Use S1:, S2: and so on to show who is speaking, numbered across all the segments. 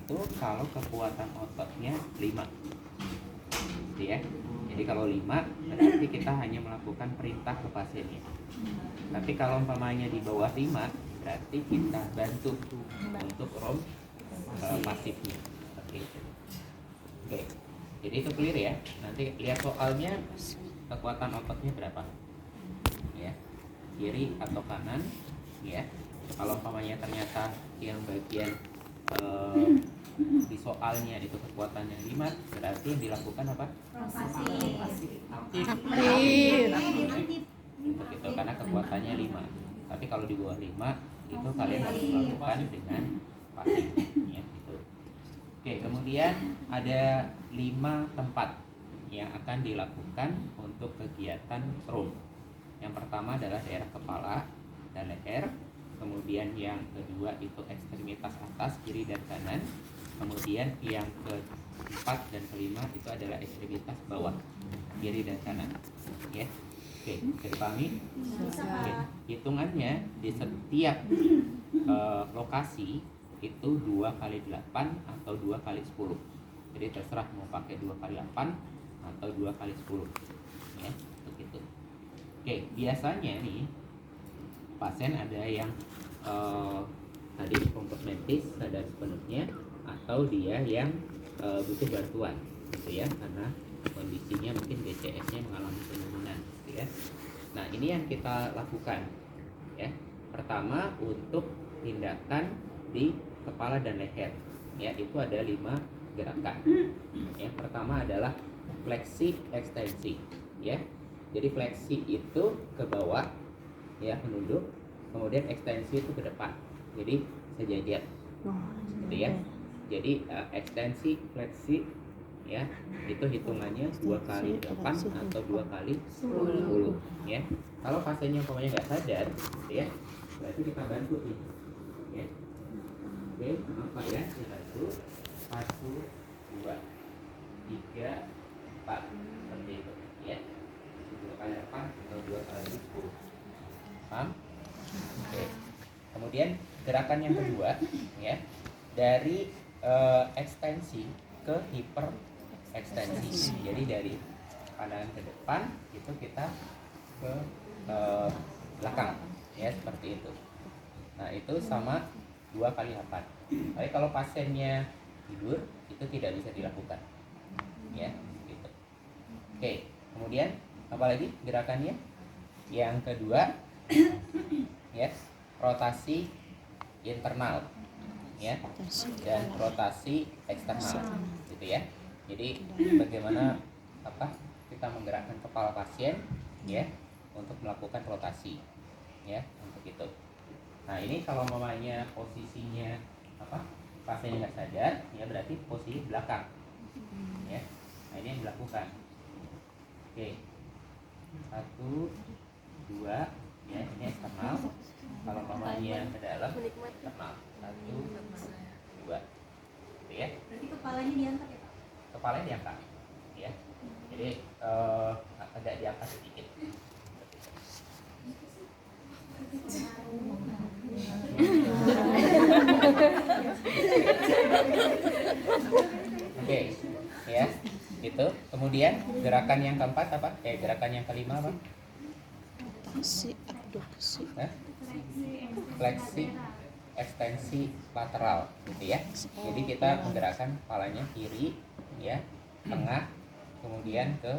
S1: itu kalau kekuatan ototnya 5, gitu ya. Jadi kalau 5 berarti kita hanya melakukan perintah ke pasiennya. Tapi kalau umpamanya di bawah 5 berarti kita bantu untuk rom pasifnya. Seperti itu. Oke. Jadi itu clear ya. Nanti lihat soalnya kekuatan ototnya berapa. Ya. Kiri atau kanan ya. Kalau umpamanya ternyata yang bagian di soalnya itu kekuatannya 5, berarti yang dilakukan apa? Aktif. Untuk itu karena kekuatannya 5. Tapi kalau di bawah 5 itu kalian harus melakukan dengan pasif ya, gitu. Oke, kemudian ada 5 tempat yang akan dilakukan untuk kegiatan room. Yang pertama adalah daerah kepala dan leher. Kemudian yang kedua itu ekstremitas atas, kiri dan kanan. Kemudian yang keempat dan kelima itu adalah ekstremitas bawah, kiri dan kanan. Ya. Oke, bisa dipahami? Oke. Hitungannya di setiap lokasi itu 2 kali 8 atau 2 kali 10. Jadi terserah mau pakai 2 kali 8 atau 2 kali 10. Ya, begitu. Oke, biasanya nih pasien ada yang tadi kompos medis sadar sepenuhnya, atau dia yang butuh bantuan gitu ya, karena kondisinya mungkin DCS-nya mengalami penurunan gitu ya. Nah, ini yang kita lakukan ya. Pertama untuk tindakan di kepala dan leher ya, itu ada 5 gerakan. Yang pertama adalah fleksi ekstensi ya. Jadi fleksi itu ke bawah ya, menunduk, kemudian ekstensi itu ke depan, jadi sejajar gitu ya. Jadi ekstensi fleksi ya, itu hitungannya 2 kali 8 atau 2 kali 10 ya. Kalau pasiennya umpamanya nggak sadar gitu ya, berarti kita bantu nih ya. Oke, apa ya, kita bantu 1, 2, 3, 4 seperti itu ya. 2 kali 8 atau 2 kali 10. Paham? Oke. Kemudian gerakan yang kedua ya, dari ekstensi ke hiper ekstensi. Jadi dari pandangan ke depan itu kita ke belakang ya, seperti itu. Nah, itu sama 2 kali 8. Tapi kalau pasiennya tidur itu tidak bisa dilakukan ya, gitu. Oke, kemudian apa lagi gerakannya? Yang kedua ya, rotasi internal ya, dan rotasi eksternal gitu ya. Jadi bagaimana kita menggerakkan kepala pasien ya untuk melakukan rotasi ya, untuk itu. Nah, ini kalau mamanya posisinya pasiennya nggak sadar ya, berarti posisi belakang ya. Nah, ini yang dilakukan. Oke, 1, 2 ya, ini eksternal. Kalau mamanya ke dalam eksternal. 1, 2 gitu ya.
S2: Berarti kepalanya diangkat ya Pak?
S1: Kepalanya diangkat ya. Jadi agak diangkat sedikit. Oke ya, itu. Kemudian gerakan yang keempat apa? Gerakan yang kelima apa?
S3: Rotasi abduksi.
S1: Fleksi ekstensi lateral gitu ya. Jadi kita menggerakkan kepalanya kiri ya, tengah, kemudian ke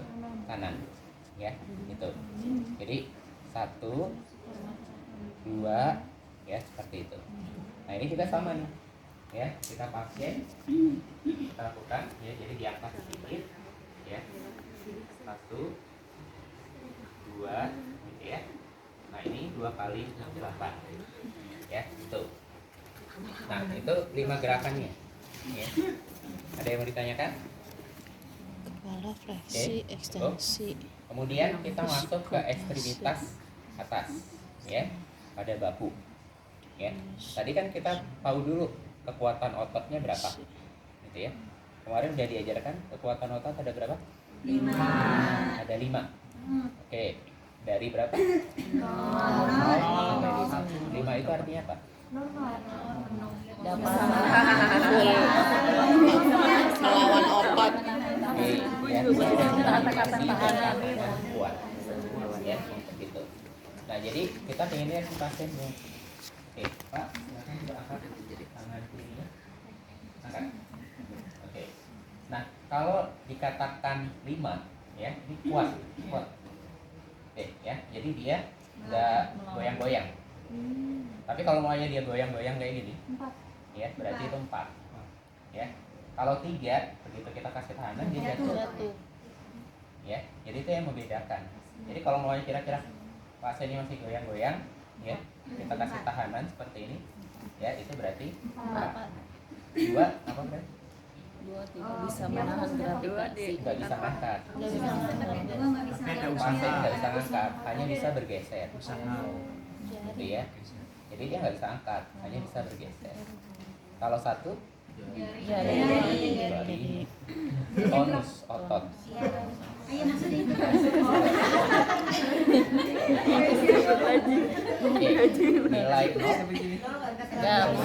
S1: kanan ya, gitu. Jadi 1, 2 ya, seperti itu. Nah, ini juga sama nih ya, kita pasien kita lakukan ya, jadi diangkat sedikit ya, 1, 2 gitu ya. Nah, ini 2 kali 8 ya, itu. Nah, itu 5 gerakannya ya. Ada yang mau ditanyakan?
S3: Kepala, fleksi, ekstensi.
S1: Kemudian kita masuk ke ekstremitas atas ya, pada bahu ya. Tadi kan kita tahu dulu kekuatan ototnya berapa gitu ya. Kemarin udah diajarkan kekuatan otot ada berapa?
S2: 5.
S1: Ada 5. Oke, dari berapa?
S2: 0
S1: sampai 5. 5 itu artinya apa?
S2: normal.
S3: Full.
S1: fleksi dan tangan kuat. Ya, gitu. Nah, jadi kita pengen lihat si pasiennya. Oke, Pak, silakan coba angkat tangan kirinya. Angkat. Oke. Nah, kalau dikatakan 5, ya, ini kuat. Oke, ya. Jadi dia nggak goyang-goyang. Tapi kalau maunya dia goyang-goyang kayak gini, ya, berarti itu 4. Ya. Kalau 3, begitu kita kasih tahanan dia jatuh. Ya, jadi itu yang membedakan. Jadi kalau maunya kira-kira pasiennya masih goyang-goyang, ya, kita kasih tahanan seperti ini, ya, itu berarti 4. 2 apa berarti?
S3: 2 tidak bisa menahan gravitasi.
S1: Nggak bisa ngangkat.
S2: Nggak bisa
S1: Pasien nggak bisa ngangkat, hanya bisa bergeser. Gitu ya. Jadi dia nggak bisa angkat, hanya bisa bergeser. Kalau 1, jari, tonus otot.
S2: Ayo masuk di
S1: Nilai 0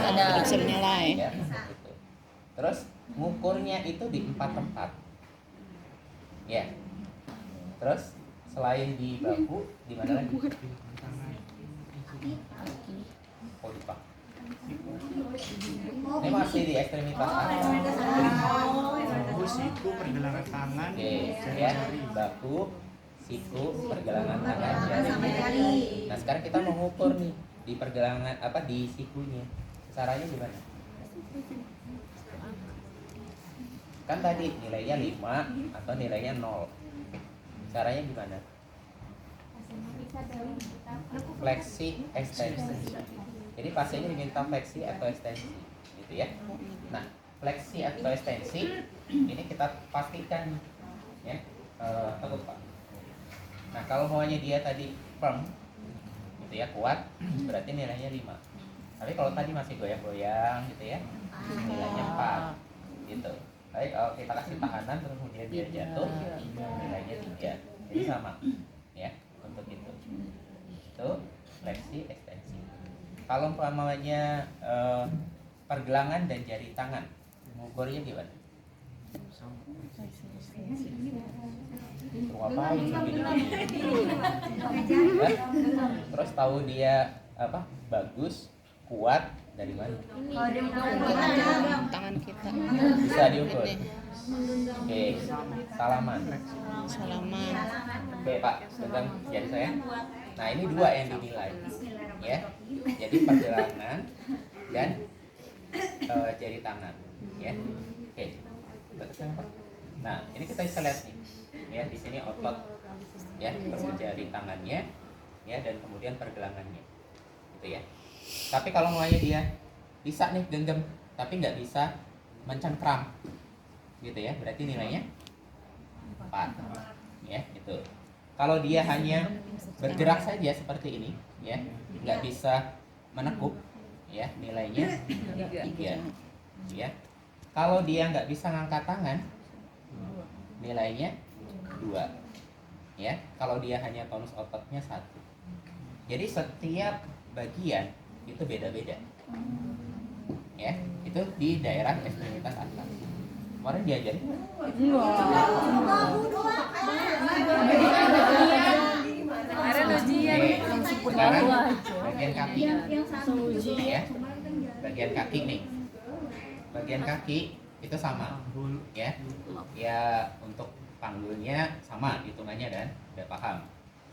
S3: ada hasil nilai.
S1: ya, gitu. Terus ngukurnya itu di 4 tempat. Ya. Terus selain di bahu, di mana lagi? Oh, di paha. Ini masih di ekstremitas atas.
S4: Bahu, siku, pergelangan tangan,
S1: Oke, ya, bahu, siku, pergelangan tangan, jari. Nah, sekarang kita mau ngukur nih di pergelangan di sikunya. Caranya gimana? Kan tadi nilainya 5 atau nilainya 0. Caranya gimana? Fleksi ekstensi. Jadi pasiennya diminta fleksi atau ekstensi, gitu ya. Nah, fleksi atau ekstensi ini kita pastikan, ya, teguh Pak. Nah, kalau maunya dia tadi firm, gitu ya, kuat, berarti nilainya 5. Tapi kalau tadi masih goyang-goyang, gitu ya, nilainya 4, gitu. Tapi kalau kita kasih tahanan terus kemudian dia jatuh, nilainya 3. Jadi sama, ya, untuk itu. Itu fleksi ekstensi. Kalau umpamanya pergelangan dan jari tangan, mengukurnya gimana? Ngapain terus tahu dia bagus, kuat dari mana?
S3: Tangan kita.
S1: Bisa diukur. Oke, salaman. Oke Pak, pegang jari saya. Nah, ini 2 yang dinilai, ya. Jadi pergelangan dan jari tangan, ya. Oke, Pak. Nah, ini kita bisa lihat nih, ya, di sini otot, ya, jari tangannya, ya, dan kemudian pergelangannya, gitu ya. Tapi kalau maunya dia bisa nih genggam, tapi nggak bisa mencengkram, gitu ya, berarti nilainya 4, ya, gitu. Kalau dia hanya bergerak saja seperti ini, ya, nggak bisa menekuk, ya, nilainya 3, ya. Kalau dia nggak bisa ngangkat tangan, nilainya 2, ya. Kalau dia hanya tonus ototnya 1. Jadi setiap bagian itu beda-beda, ya. Itu di daerah ekstremitas atas. Kemarin diajarin sekarang bagian kaki, ya. Bagian kaki nih, bagian kaki itu sama, ya. Ya, untuk panggulnya sama hitungannya dan udah paham.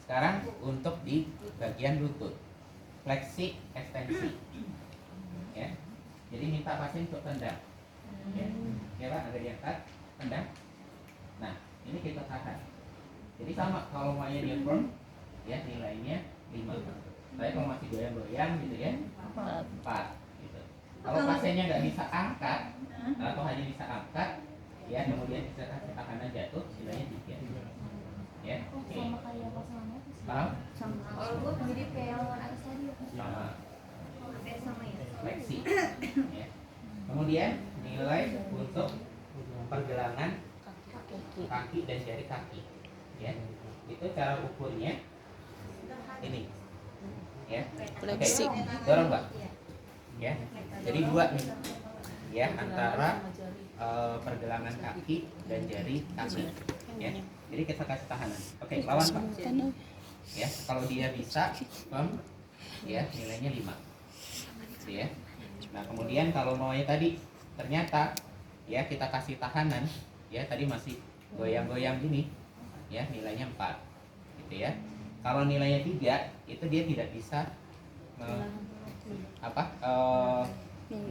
S1: Sekarang untuk di bagian lutut, fleksi ekstensi, ya. Jadi minta pasien untuk tendang, ya Pak, agak diangkat, tendang. Nah, ini kita tahan. Jadi sama, kalau maunya dia firm, ya, nilainya 5. Tapi kalau masih goyang-goyang, gitu ya, 4, gitu. Kalau pasiennya nggak bisa angkat atau hanya bisa angkat, ya, kemudian bisa kasih tekanan jatuh, nilainya 3, ya. Oke. Paham?
S2: Kalau gue mirip kayak yang atas tadi.
S1: Sama.
S2: Sama ya.
S1: Fleksi, ya. Kemudian nilai untuk pergelangan kaki dan jari kaki, ya. Itu cara ukurnya ini, ya.
S3: Fleksi.
S1: Oke, dorong Pak, ya. Jadi 2 nih, ya antara pergelangan kaki dan jari kaki, ya. Jadi kita kasih tahanan. Oke, lawan Pak. Ya, kalau dia bisa, ya nilainya 5. Ya. Nah, kemudian kalau maunya tadi ternyata ya kita kasih tahanan, ya tadi masih goyang-goyang gini, ya nilainya 4. Gitu ya. Kalau nilainya 3, itu dia tidak bisa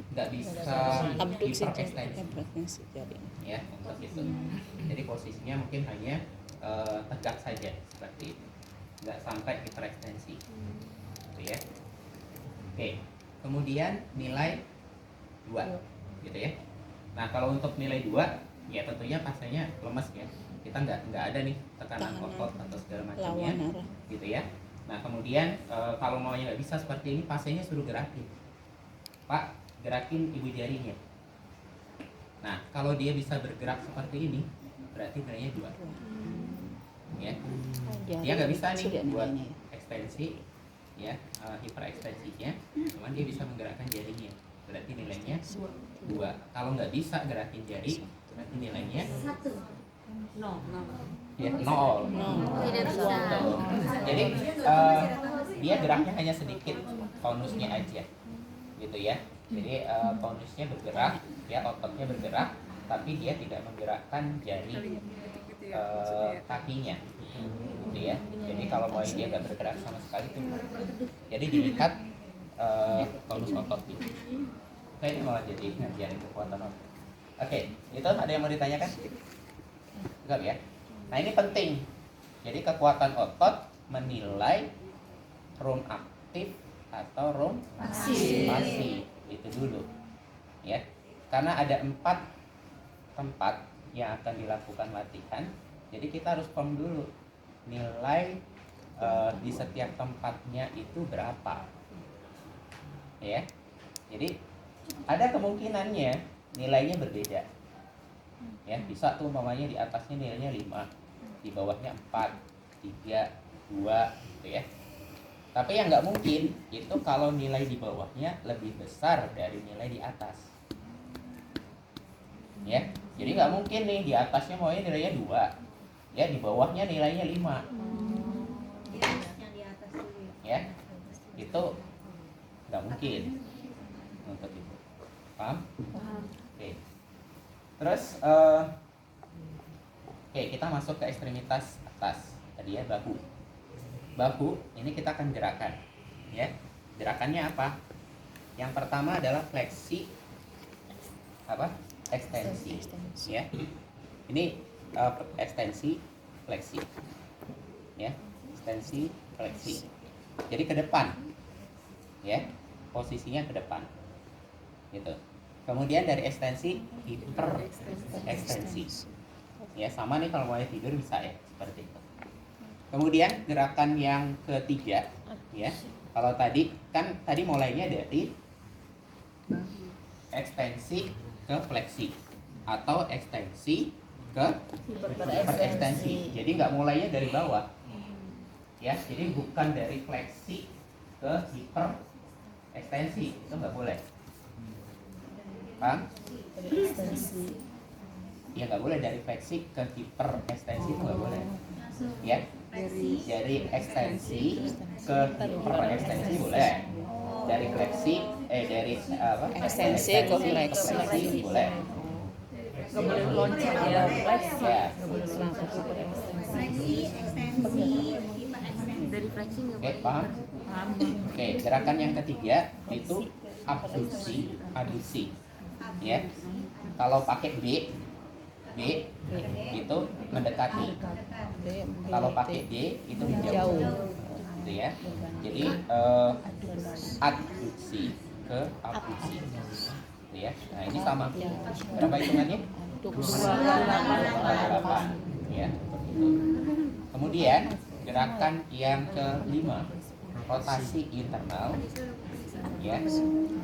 S1: nggak bisa hiperekstensi, ya untuk itu. Jadi posisinya mungkin hanya tegak saja seperti itu, nggak sampai hiperekstensi, gitu ya. Oke, kemudian nilai 2, gitu ya. Nah kalau untuk nilai 2, ya tentunya pasiennya lemas ya. Kita nggak ada nih tekanan otot atau segala macamnya, gitu ya. Nah kemudian kalau maunya nggak bisa seperti ini, pasiennya suruh gerakin, Pak, gerakin ibu jarinya. Nah kalau dia bisa bergerak seperti ini, berarti nilainya 2. Ya, dia nggak bisa nih buat ekstensi, ya hiperekstensinya, cuman dia bisa menggerakkan jarinya, berarti nilainya 2. Kalau nggak bisa gerakin jari, berarti nilainya
S2: 1.
S1: ya 0.
S2: Tidak bisa.
S1: Jadi dia geraknya hanya sedikit, tonusnya aja, gitu ya. Jadi tonusnya bergerak, ya ototnya bergerak, tapi dia tidak menggerakkan jari kakinya, gitu ya. Jadi kalau mau dia nggak bergerak sama sekali tuh, jadi dilihat tonus otot gitu. Kayak malah jadi ngajarin kekuatan otot. Oke, itu ada yang mau ditanyakan? Enggak ya? Nah ini penting. Jadi kekuatan otot menilai room aktif atau room pasif. Itu dulu, ya. Karena ada 4 tempat yang akan dilakukan latihan. Jadi kita harus paham dulu nilai di setiap tempatnya itu berapa, ya. Jadi ada kemungkinannya nilainya berbeda, ya. Bisa tuh umpamanya di atasnya nilainya 5, di bawahnya 4, 3, 2, gitu ya. Tapi yang nggak mungkin itu kalau nilai di bawahnya lebih besar dari nilai di atas, ya. Jadi nggak mungkin nih di atasnya maunya nilainya 2, ya di bawahnya nilainya 5,
S2: Yang di atas dulu.
S1: ya. Itu nggak mungkin untuk itu. Paham? Oke. Terus oke, kita masuk ke ekstremitas atas tadi ya, bahu. Bahu ini kita akan gerakan, ya. Gerakannya apa? Yang pertama adalah fleksi, ekstensi, ya. Ini ekstensi, fleksi, ya. Ekstensi, fleksi. Jadi ke depan, ya. Posisinya ke depan, gitu. Kemudian dari ekstensi, hiperekstensi, ya. Sama nih kalau mau tidur bisa ya, seperti itu. Kemudian gerakan yang ketiga, ya. Kalau tadi mulainya dari ekstensi ke fleksi atau ekstensi ke hiperekstensi. Jadi nggak mulainya dari bawah, ya. Jadi bukan dari fleksi ke hiperekstensi, itu nggak boleh. Paham? Ya nggak boleh dari fleksi ke hiperekstensi, itu nggak boleh, ya. Dari ekstensi ke hiperekstensi boleh. Dari fleksi ekstensi ke fleksi boleh.
S3: Nggak boleh loncat ya, flex.
S1: Ya.
S2: Fleksi, ekstensi, hiperekstensi.
S3: Dari flexing nggak
S1: Oke,
S3: boleh.
S1: paham?
S3: Paham.
S1: Oke, gerakan yang ketiga itu adusi, ya. Kalau pakai B itu mendekati. Kalau pakai D itu menjauh, gitu ya. Jadi aduksi ke abduksi, gitu ya. Nah ini sama. Berapa hitungannya? 8, ya. Kemudian gerakan yang kelima, rotasi internal, ya,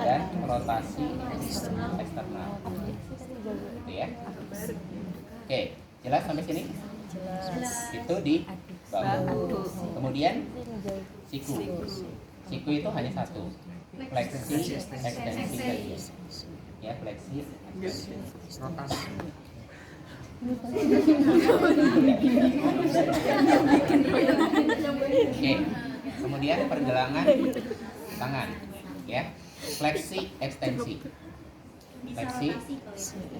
S1: dan rotasi eksternal, gitu ya. Oke, jelas sampai sini? Itu di bahu. Kemudian siku. Siku itu hanya satu, fleksi ekstensi tadi, ya, fleksi,
S4: Rotasi.
S1: Oke, kemudian pergelangan tangan, ya, fleksi, ekstensi, fleksi,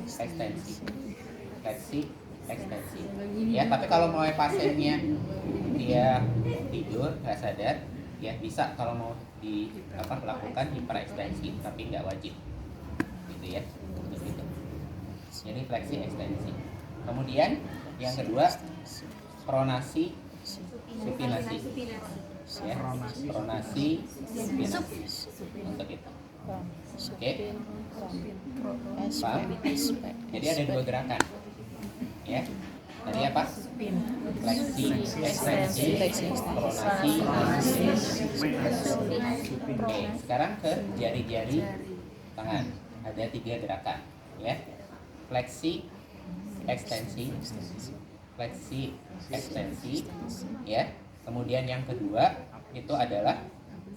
S1: ekstensi, fleksi, ekstensi. Ya, tapi kalau mau pasiennya dia tidur nggak sadar, ya bisa kalau mau lakukan hiperekstensi, tapi nggak wajib, gitu ya, begitu. Jadi fleksi, ekstensi. Kemudian yang kedua pronasi, supinasi, ya, pronasi, supinasi, untuk itu. Oke, paham? Jadi ada dua gerakan, ya. Tadi apa? Fleksi, ekstensi, pronasi, oke, sekarang ke jari-jari tangan. Ada 3 gerakan, ya. Fleksi, ekstensi, fleksi, ekstensi, ya. Kemudian yang kedua itu adalah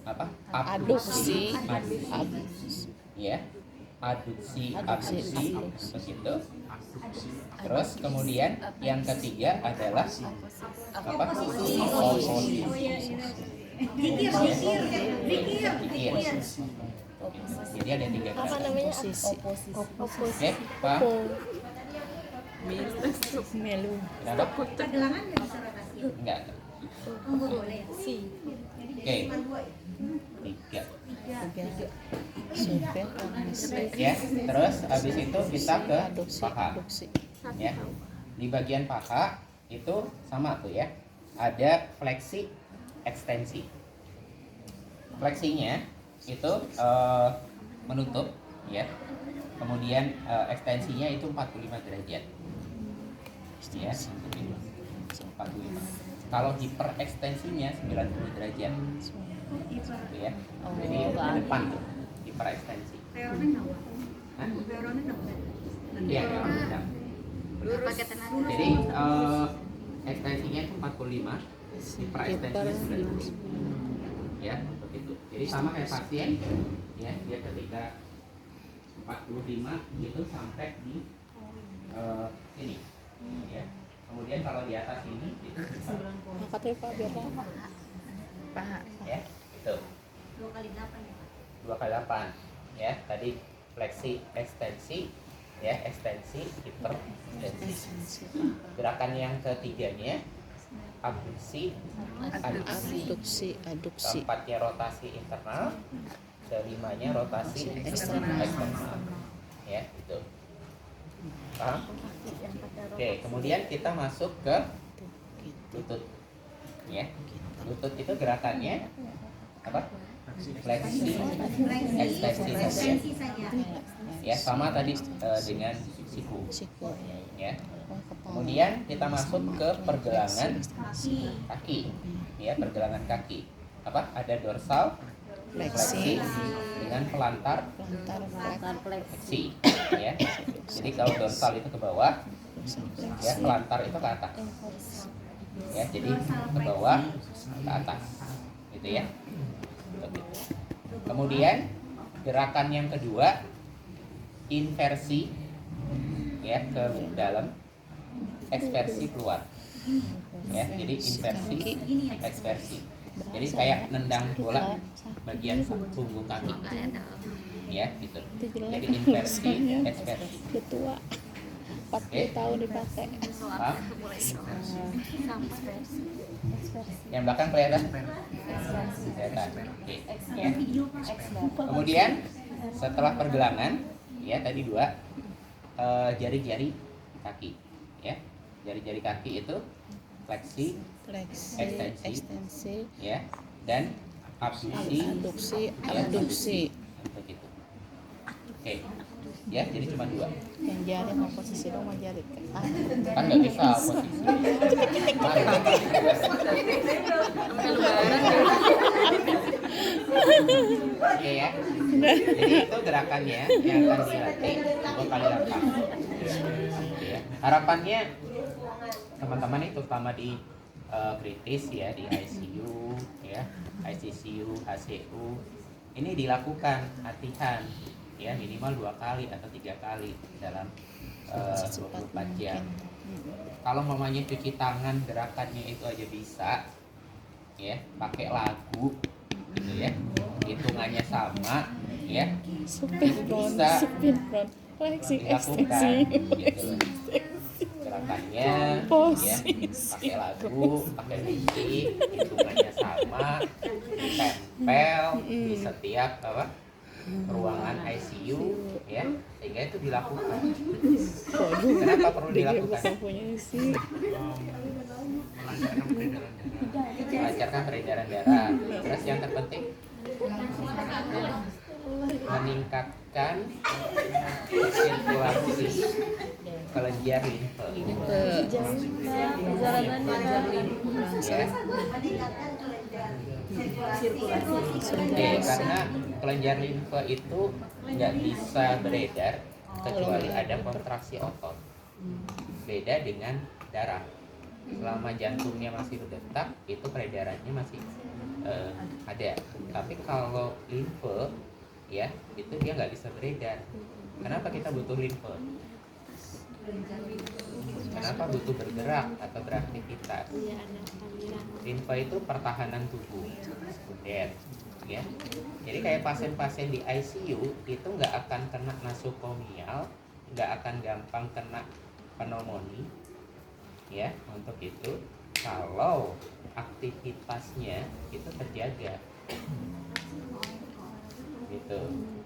S1: apa? Abduksi, ya. Adduksi, begitu. Terus kemudian yang ketiga adalah apa? Oposisi.
S2: Zikir.
S1: Jadi ada 3
S3: Apa
S1: gerakan.
S3: namanya? Oposisi.
S1: Oke, Pak.
S3: Melu.
S1: Kenapa?
S2: Pergelangan nggak bisa rotasi.
S1: Enggak.
S2: Oh, nggak boleh.
S1: Oke. 3.
S3: Supin, pronasi.
S1: Ya, terus habis itu kita ke paha.
S3: Adduksi.
S1: Ya. Di bagian paha itu sama tuh ya. Ada fleksi, ekstensi. Fleksinya itu menutup, ya. Kemudian ekstensinya itu 45 derajat. Ya, 45. Kalau hiperekstensinya 90 derajat. Gitu ya. Jadi ke depan tuh hiperekstensi.
S2: Reornya nggak?
S1: Hah?
S2: Reornya nggak?
S1: Iya, ya.
S2: Pakai tenaga.
S1: Jadi ekstensinya itu 45, hiperekstensinya 90. Ya, begitu. Jadi sama kayak pasien, ya, dia ketika 45 itu sampai di sini, ya. Kemudian kalau di atas ini itu
S3: Angkat ya Pak biar lama. Paha.
S1: ya, itu
S2: 2 kali 8 ya.
S1: 2 kali 8, ya. Tadi fleksi, ekstensi, ya, ekstensi, hiperekstensi. Gerakan yang ketiganya abduksi, adduksi, keempatnya rotasi internal, kelimanya rotasi eksternal, ya, itu. Paham? Oke, kemudian kita masuk ke lutut, ya. Lutut itu gerakannya apa? Fleksi, ekstensi saja, ya, sama tadi dengan siku, ya. Kemudian kita masuk ke pergelangan kaki, ya, pergelangan kaki. Apa? Ada dorsal, fleksi dengan pelantar, fleksi, ya. Jadi kalau dorsal itu ke bawah, ya, pelantar itu ke atas, ya. Jadi ke bawah, ke atas, gitu ya. Begitu. Kemudian gerakan yang kedua inversi, ya, ke dalam, eksversi keluar, ya. Jadi inversi, eksversi. Jadi kayak nendang bola bagian punggung kaki, ya, gitu. Jadi inversi, eksversi.
S3: Tua. 40 tahun dipakai.
S1: Paham? Yang belakang kelihatan? Kelihatan. Oke, ya. Kemudian setelah pergelangan, ya, tadi 2 jari-jari kaki, ya. Jari-jari kaki itu fleksi, ekstensi, ya, dan abduksi, begitu. Oke, ya, jadi cuma 2.
S3: Yang jari mau posisi dong, mau jari
S1: Kan nggak bisa posisi. Oke, ya. Jadi itu gerakannya yang akan dilatih 2 kali 8. Ya. Harapannya teman-teman itu terutama di kritis, ya, di ICU, ya, ICCU, HCU, ini dilakukan latihan ya minimal 2 kali atau 3 kali dalam 24 jam. Kalau mamanya cuci tangan gerakannya itu aja bisa, ya pakai lagu, gitu ya, hitungannya sama, ya bisa dilakukan, gitu. Gerakannya, ya pakai lagu, pakai musik, hitungannya sama, ditempel di setiap ruangan ICU, ya sehingga itu dilakukan. Kenapa perlu dilakukan? Melancarkan peredaran darah. Terus yang terpenting meningkatkan sirkulasi kelenjar limfe. Ya. Oke, karena kelenjar limfe itu nggak bisa beredar kecuali ada kontraksi otot. Beda dengan darah. Selama jantungnya masih berdetak, itu peredarannya masih ada. Tapi kalau limfe, ya itu dia nggak bisa beredar. Kenapa kita butuh limfe? Kenapa butuh bergerak atau beraktivitas? Limfe itu pertahanan tubuh, ya. Jadi kayak pasien-pasien di ICU itu nggak akan kena nasokomial, nggak akan gampang kena pneumonia, ya. Untuk itu kalau aktivitasnya itu terjaga, gitu,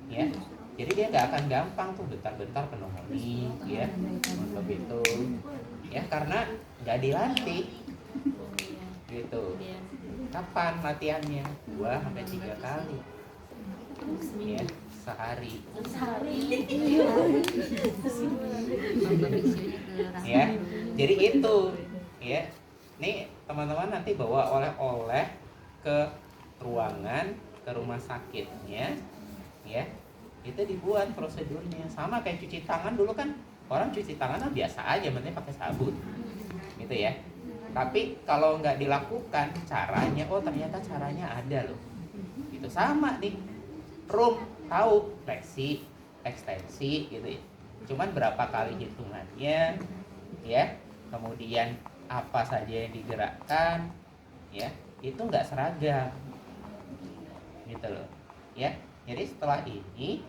S1: ya. Jadi dia nggak akan gampang tuh bentar-bentar pneumonia, ya. Untuk itu, ya karena nggak dilatih, gitu. Kapan latihannya? 2-3 kali, ya sehari. Ya, jadi itu, ya. Nih teman-teman nanti bawa oleh-oleh ke ruangan, ke rumah sakitnya, ya. Itu dibuat prosedurnya sama kayak cuci tangan. Dulu kan orang cuci tangan biasa aja, penting pakai sabun, gitu ya. Tapi kalau nggak dilakukan caranya, oh ternyata caranya ada loh. Itu sama nih, room tahu fleksi, ekstensi, gitu ya. Cuman berapa kali hitungannya, ya. Kemudian apa saja yang digerakkan, ya itu nggak seragam, gitu loh, ya. Jadi setelah ini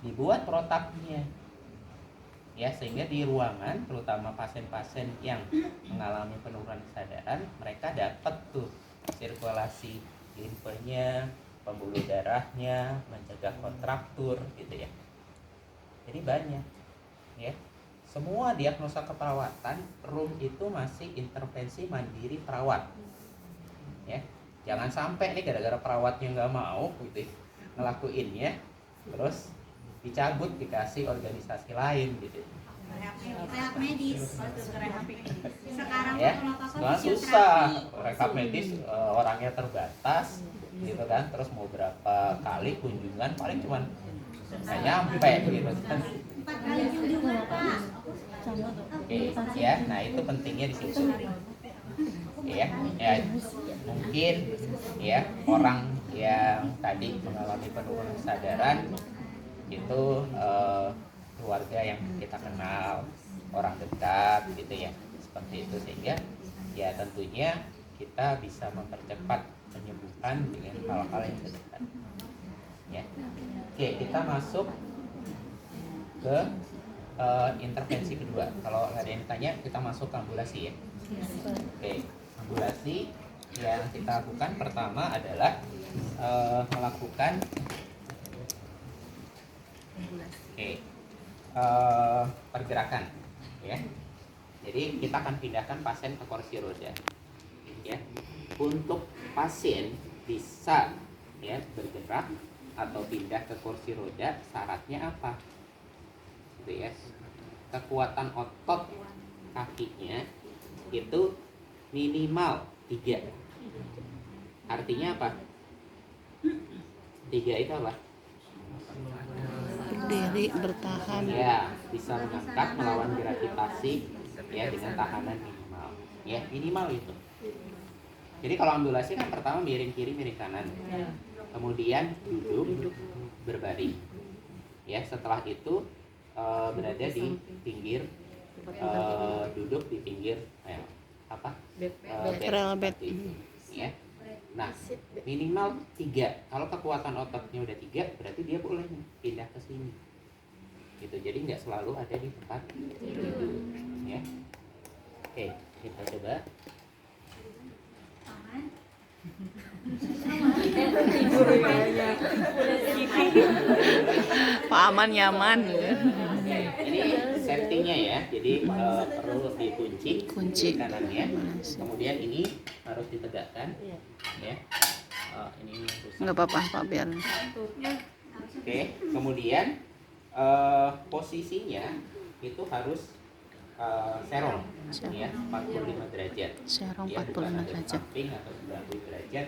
S1: dibuat protapnya, ya sehingga di ruangan terutama pasien-pasien yang mengalami penurunan kesadaran, mereka dapat tuh sirkulasi limfenya, pembuluh darahnya, mencegah kontraktur, gitu ya. Jadi banyak, ya. Semua diagnosa keperawatan room itu masih intervensi mandiri perawat, ya. Jangan sampai nih gara-gara perawatnya nggak mau, gitu, ngelakuinnya, terus dicabut dikasih organisasi lain, gitu.
S2: Rehab medis. Sekarang
S1: Ya, sekarang susah. Rehab medis orangnya terbatas, gitu kan. Terus mau berapa kali kunjungan paling cuman nggak nyampe, gitu kan.
S2: 4 kali kunjungan, Pak.
S1: Oke, ya. Nah itu pentingnya di situ. Ya, mungkin ya orang yang tadi mengalami penurunan kesadaran itu keluarga yang kita kenal, orang dekat, gitu ya, seperti itu, sehingga ya tentunya kita bisa mempercepat penyembuhan dengan hal-hal yang sederhana, ya. Oke, kita masuk ke intervensi kedua. Kalau nggak ada yang ditanya, kita masuk ke ambulasi, ya. Oke, ambulasi yang kita lakukan pertama adalah melakukan pergerakan, ya. Jadi kita akan pindahkan pasien ke kursi roda, ya. Untuk pasien bisa, ya, bergerak atau pindah ke kursi roda, syaratnya apa? Gitu ya. Kekuatan otot kakinya itu minimal 3. Artinya apa? 3 itu apa?
S3: Berdiri, bertahan.
S1: Ya, bisa mengangkat melawan gravitasi, ya, dengan tahanan minimal. Ya, minimal itu. Jadi kalau ambulasi kan pertama miring kiri, miring kanan. Kemudian duduk, berbaring. Ya, setelah itu berada di pinggir, duduk di pinggir bed
S3: Rel bed.
S1: seperti itu, ya. Nah, minimal 3. Kalau kekuatan ototnya udah 3, berarti dia boleh pindah ke sini. Gitu. Jadi nggak selalu ada di tempat tidur, ya. Oke, kita coba.
S3: Pak Aman nyaman.
S1: Ini settingnya ya, jadi perlu dikunci
S3: Kunci.
S1: kanannya, kemudian ini harus ditegakkan, ya. Ini rusak.
S3: Nggak apa-apa Pak, biar.
S1: Oke, kemudian posisinya itu harus serong, ya, 45 derajat.
S3: Serong
S1: Ya,
S3: 45
S1: bukan ada
S3: derajat.
S1: samping atau 90 derajat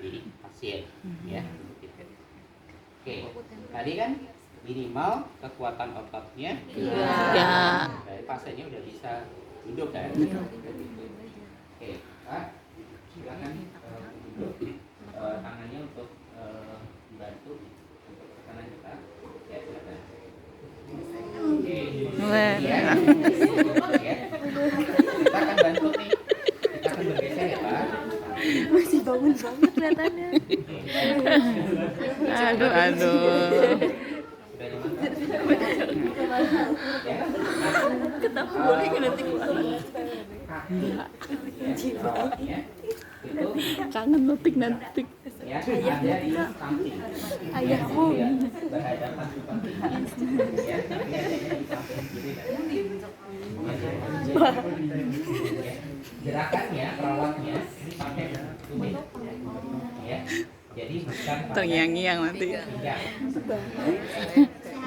S1: di pasien, ya. Gitu. Oke, tadi kan minimal kekuatan ototnya
S3: 3.
S1: dari pasiennya udah bisa duduk kan? Oke, Pak, silakan duduk. Tangannya untuk dibantu untuk tekanan kita. Ya, silakan. Oke.
S3: Wah.
S1: Ya. Ya. Kita akan bantu nih. Kita akan bergeser ya, Pak.
S2: Masih bangun banget kelihatannya.
S3: Aduh.
S1: Sudah nyaman, Pak? Ya.
S2: Ketawa boleh kan nanti
S1: Ya. Itu
S3: Kangen notik.
S1: ya ada di samping.
S2: Ayahmu.
S1: Ya, berhadapan seperti ini. Ya, tapi adanya di samping kiri dan ya. Gerakannya, perawatnya ini pakai tumit. Ya. Jadi bukan pakai
S3: Terngiang-ngiang nanti.
S1: pinggang.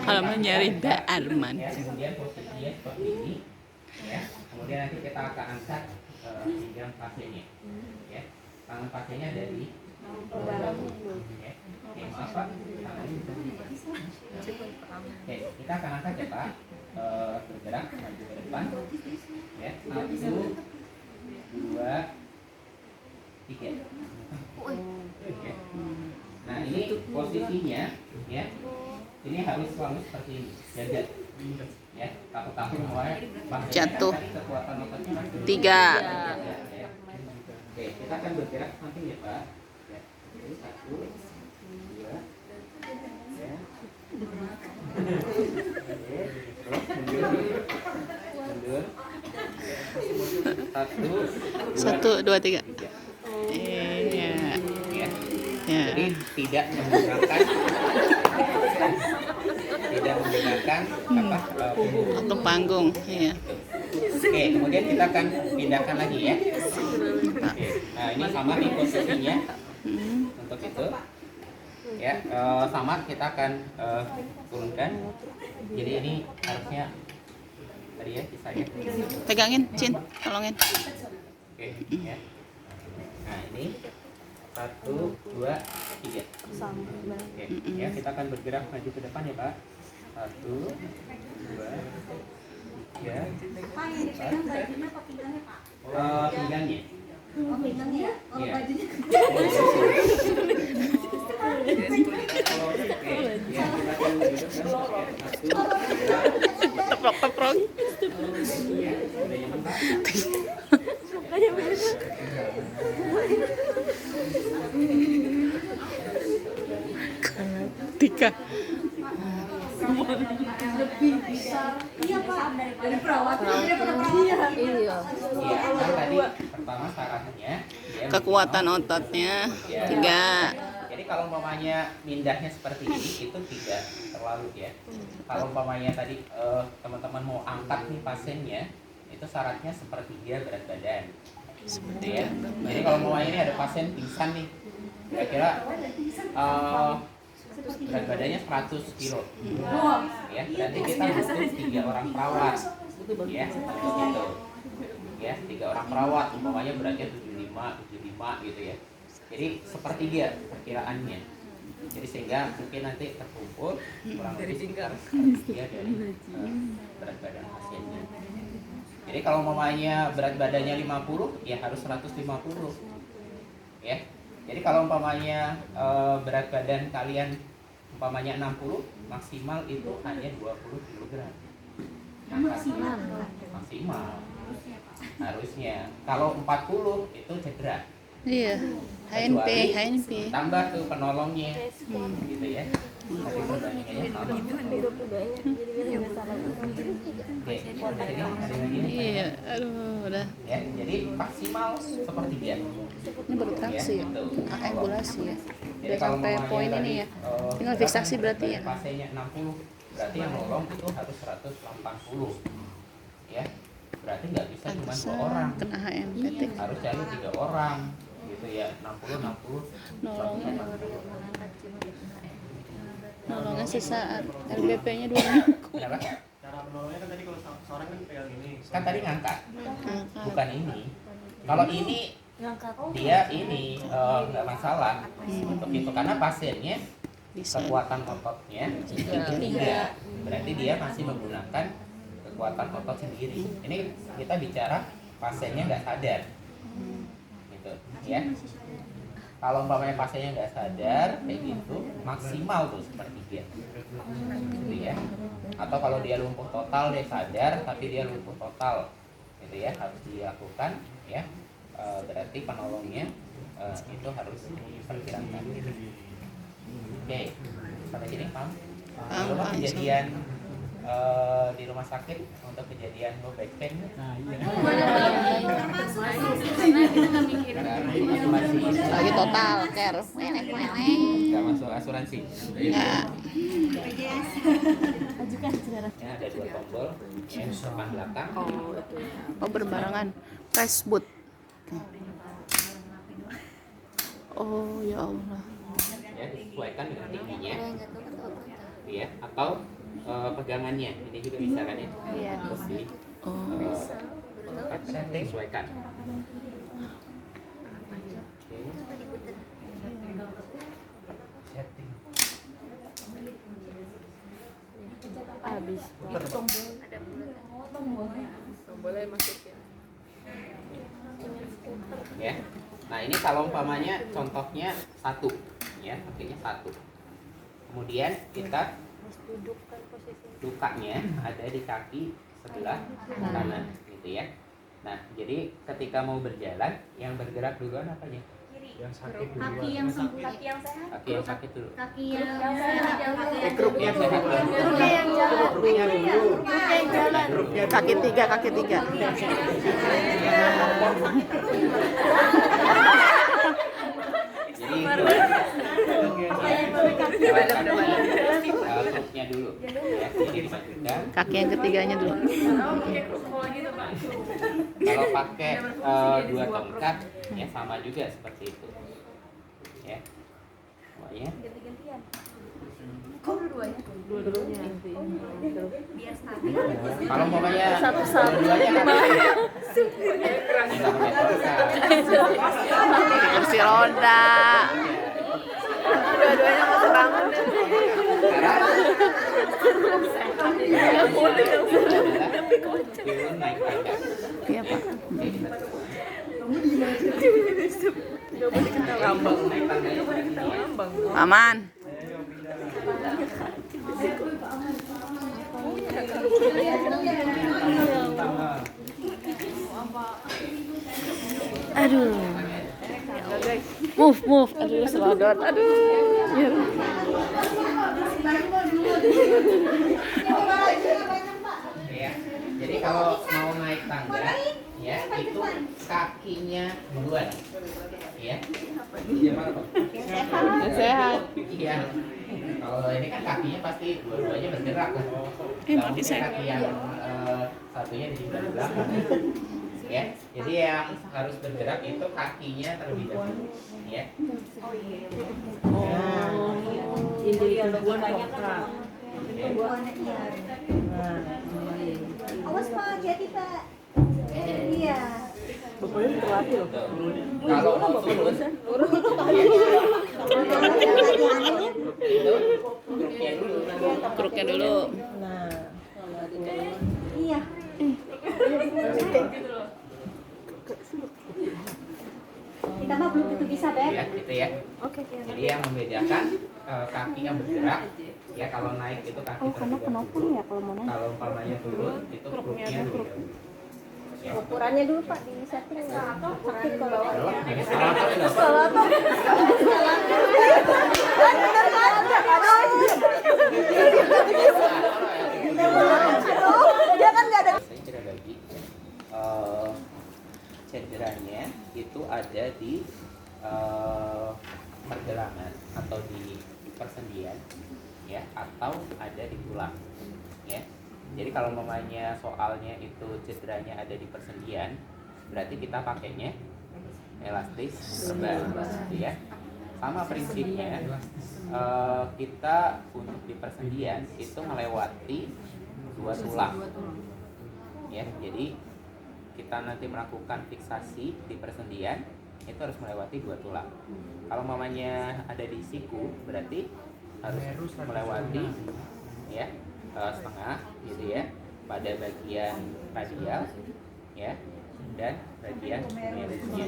S3: Kalau mau nyari Mbak Arman.
S1: Ya, kemudian posisinya seperti ini. Ya. Kemudian nanti kita akan angkat pinggang pasiennya. Ya. Tangan pasiennya ada di ya. Oke, maaf Pak. Oke, kita akan angkat ya Pak. Bergerak maju ke depan. Ya, 1, 2, 3. Oke. Nah, ini posisinya ya. Ini harus selalu seperti ini. Jaga. Ya, takut-takut mulai
S3: Jatuh.
S1: kekuatan ototnya masih
S3: 3.
S1: ya. Oke, kita akan bergerak samping ya Pak. Ya. Ini 1, 2, ya. Oke, terus mundur.
S3: 1, 2, 3.
S1: Tiga.
S3: Iya.
S1: Ya.
S3: Ya.
S1: Jadi tidak menggunakan punggung.
S3: Untuk panggung. Iya.
S1: Oke, kemudian kita akan pindahkan lagi ya. Oke, nah ini sama nih posisinya untuk itu. Ya, sama kita akan turunkan. Jadi ini harusnya tadi ya bisa ya.
S3: Pegangin, Cin. Tolongin.
S1: Oke, ya. Nah ini 1, 2, 3. Oke, ya kita akan bergerak maju ke depan ya Pak. 1, 2, 3.
S2: Pak, yang dipegang bajunya apa pinggangnya Pak?
S1: Pinggangnya.
S2: Oh pinggangnya ya? Oh
S1: Iya.
S2: bajunya.
S1: Oke, ya kita akan duduk kan. 1, 2,
S3: Teprok-teprok.
S1: ya, udah nyaman Pak.
S2: Mukanya beda.
S3: Tika.
S2: Lebih besar. Iya Pak. Dari perawatnya daripada perawat. Iya.
S1: Iya, kan tadi pertama syaratnya dia
S3: Kekuatan
S1: minimal
S3: ototnya
S1: Ya.
S3: 3.
S1: Jadi kalau umpamanya mindahnya seperti ini itu tidak terlalu ya. Kalau umpamanya tadi teman-teman mau angkat nih pasiennya, itu syaratnya sepertiga berat badan. Gitu ya. Jadi kalau umpamanya ini ada pasien pingsan nih, kira-kira berat badannya 100 kilo. Ya, berarti kita butuh 3 orang perawat. Ya, gitu. Ya, 3 orang perawat umpamanya beratnya 75 gitu ya. Jadi sepertiga perkiraannya. Jadi sehingga mungkin nanti terkumpul kurang lebih sekitar sepertiga dari berat badan pasiennya. Jadi kalau umpamanya berat badannya 50 ya harus 150. Ya. Jadi kalau umpamanya berat badan kalian umpamanya 60, maksimal itu hanya 20 kg. Maksimal harusnya. Kalau 40 itu cedera.
S3: Iya. HNP,
S1: Kecuali
S3: HNP.
S1: tambah tuh penolongnya, gitu ya. Tapi perbandingannya sama. Oke, ada lagi nih?
S3: Iya, aduh, udah.
S1: Ya, jadi maksimal sepertiga.
S3: Ini baru traksi ya, ambulasi ya.
S1: Jadi
S3: Udah
S1: kalau
S3: sampai
S1: mamanya
S3: poin
S1: tadi,
S3: ini ya. Tinggal
S1: berapa
S3: fiksasi
S1: nih
S3: berarti ya.
S1: Pasenya 60, berarti yang nolong itu harus 180. Ya, berarti nggak bisa cuma 2 orang.
S3: Pantesan kena HNPT.
S1: Harus cari 3 orang, gitu ya. 60,
S3: Nolongnya
S1: 180.
S3: nolongnya sesaat. LBP-nya 2 minggu.
S1: Kenapa?
S5: Cara menolongnya kan tadi kalau seorang kan pegang ini.
S1: Kan tadi ngangkat,
S3: Angkat.
S1: bukan ini. Kalau ini dia ini nggak masalah untuk itu karena pasiennya
S3: Bisa.
S1: kekuatan ototnya itu 3, berarti dia masih menggunakan kekuatan otot sendiri. Ini kita bicara pasiennya nggak sadar, gitu ya. Kalau umpamanya pasiennya nggak sadar kayak gitu, maksimal tuh sepertiga, gitu ya. Atau kalau dia lumpuh total dia sadar tapi dia lumpuh total, gitu ya, harus dilakukan ya. Berarti penolongnya itu harus diperkirakan. Oke, sampai sini paham? Dulu
S3: Paham,
S1: kejadian di rumah sakit untuk kejadian low back pain.
S5: Nah, iya.
S1: Masih
S3: Lagi total care.
S1: nggak masuk asuransi.
S3: Enggak.
S1: Ya, ada 2 tombol, ya, depan belakang.
S3: Oh, berbarengan. Press boot. Oh, ya Allah.
S1: Ya, disesuaikan dengan tingginya. Ya, atau pegangannya. Ini juga bisa kan ya?
S3: Iya.
S1: Terus di
S3: Oh.
S1: sesuaikan. Setting.
S3: Habis. Boleh masukin.
S1: Ya. Nah, ini kalau umpamanya contohnya 1, ya, artinya 1. Kemudian kita lukanya ada di kaki sebelah kanan, gitu ya. Nah, jadi ketika mau berjalan, yang bergerak duluan apanya?
S5: Yang sakit dulu.
S2: Kaki yang sembuh, kaki yang sehat,
S1: Kaki yang sakit dulu.
S2: kaki yang sehat,
S1: Grup yang sehat dulu.
S2: Grupnya yang jalan,
S5: Grupnya dulu.
S2: grupnya yang jalan.
S5: Grupnya
S3: Kaki 3, kaki 3.
S1: Jadi grupnya dulu. Ya, jadi dimajukan.
S3: Kaki yang ketiganya dulu.
S1: Kalau pakai 2 tongkat, ya sama juga seperti itu. Ya, semuanya. Kalau umpamanya dua-duanya kan nggak pakai tongkat.
S3: Kursi roda. Dua-duanya mau bangun.
S1: Turun naik tangga.
S3: Iya, Pak.
S1: Lambang naik tangga.
S3: Aman. Aduh. Move. Aduh, selodot. Aduh.
S1: Ya. Jadi kalau mau naik tangga, ya itu kakinya duluan. Ya.
S3: Sehat.
S1: Iya. Kalau ini kan kakinya pasti dua-duanya bergerak kan.
S3: Mati
S1: Mungkin
S3: saya.
S1: kaki yang satunya di sebelah belakang. Ya. Jadi yang harus bergerak itu kakinya terlebih dahulu. Ya.
S2: Awas Pak, hati-hati Pak. Iya.
S1: Kalau mau turun, itu
S3: Kruknya dulu.
S2: Iya. Kita mah belum tentu bisa, Beb.
S1: ya, gitu ya. Jadi yang membedakan kaki yang bergerak Ya kalau naik itu kaki
S3: Oh, karena
S1: tertegak
S3: penopang
S1: dulu.
S3: ya kalau mau naik.
S1: Kalau umpamanya turun itu
S3: Krupnya
S1: krupnya
S3: ada
S1: dulu.
S3: kruk.
S1: Ya.
S3: Ukurannya dulu Pak di setting. Sakit kalau
S1: Kalau
S3: bawahnya.
S1: ini salah tapi nggak apa.
S3: Salah tuh. Dia kan nggak ada.
S1: Saya cedera bagi cederanya itu ada di pergelangan atau di persendian, ya, atau ada di tulang, ya. Jadi kalau mamanya soalnya itu cederanya ada di persendian, berarti kita pakainya elastis rebah, ya. Sama prinsipnya, kita untuk di persendian itu melewati dua tulang, ya. Jadi kita nanti melakukan fiksasi di persendian itu harus melewati dua tulang. Kalau mamanya ada di siku, berarti harus melewati, ya, setengah, gitu ya, pada bagian radial, ya, dan bagian humerusnya.